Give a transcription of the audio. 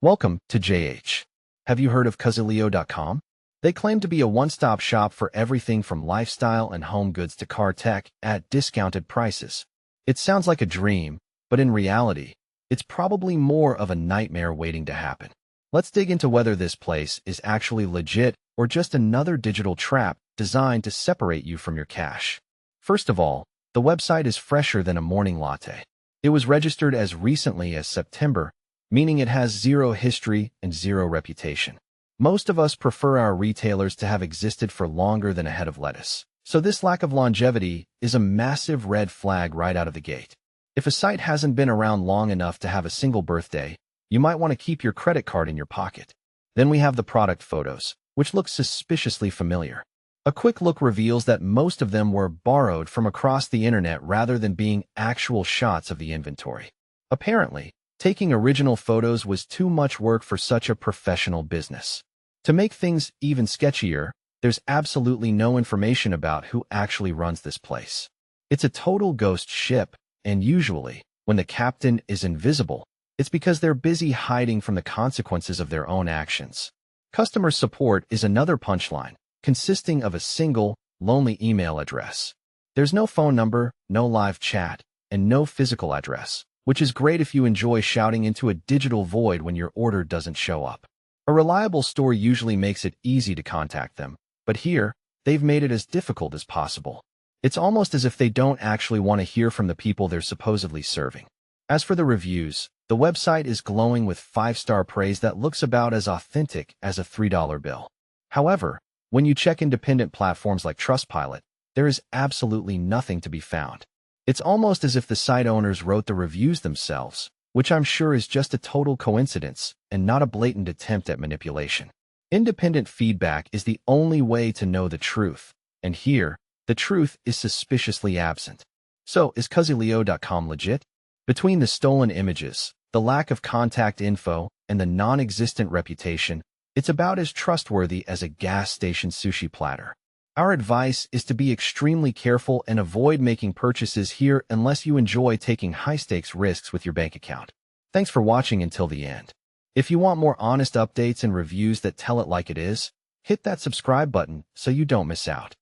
Welcome to JH. Have you heard of Cozyllio.com? They claim to be a one-stop shop for everything from lifestyle and home goods to car tech at discounted prices. It sounds like a dream, but in reality, it's probably more of a nightmare waiting to happen. Let's dig into whether this place is actually legit or just another digital trap designed to separate you from your cash. First of all, the website is fresher than a morning latte. It was registered as recently as September, meaning it has zero history and zero reputation. Most of us prefer our retailers to have existed for longer than a head of lettuce. So this lack of longevity is a massive red flag right out of the gate. If a site hasn't been around long enough to have a single birthday, you might want to keep your credit card in your pocket. Then we have the product photos, which look suspiciously familiar. A quick look reveals that most of them were borrowed from across the internet rather than being actual shots of the inventory. Apparently, taking original photos was too much work for such a professional business. To make things even sketchier, there's absolutely no information about who actually runs this place. It's a total ghost ship, and usually, when the captain is invisible, it's because they're busy hiding from the consequences of their own actions. Customer support is another punchline, consisting of a single, lonely email address. There's no phone number, no live chat, and no physical address, which is great if you enjoy shouting into a digital void when your order doesn't show up. A reliable store usually makes it easy to contact them, but here, they've made it as difficult as possible. It's almost as if they don't actually want to hear from the people they're supposedly serving. As for the reviews, the website is glowing with 5-star praise that looks about as authentic as a $3 bill. However, when you check independent platforms like Trustpilot, there is absolutely nothing to be found. It's almost as if the site owners wrote the reviews themselves, which I'm sure is just a total coincidence and not a blatant attempt at manipulation. Independent feedback is the only way to know the truth, and here, the truth is suspiciously absent. So, is Cozyllio.com legit? Between the stolen images, the lack of contact info, and the non-existent reputation, it's about as trustworthy as a gas station sushi platter. Our advice is to be extremely careful and avoid making purchases here unless you enjoy taking high-stakes risks with your bank account. Thanks for watching until the end. If you want more honest updates and reviews that tell it like it is, hit that subscribe button so you don't miss out.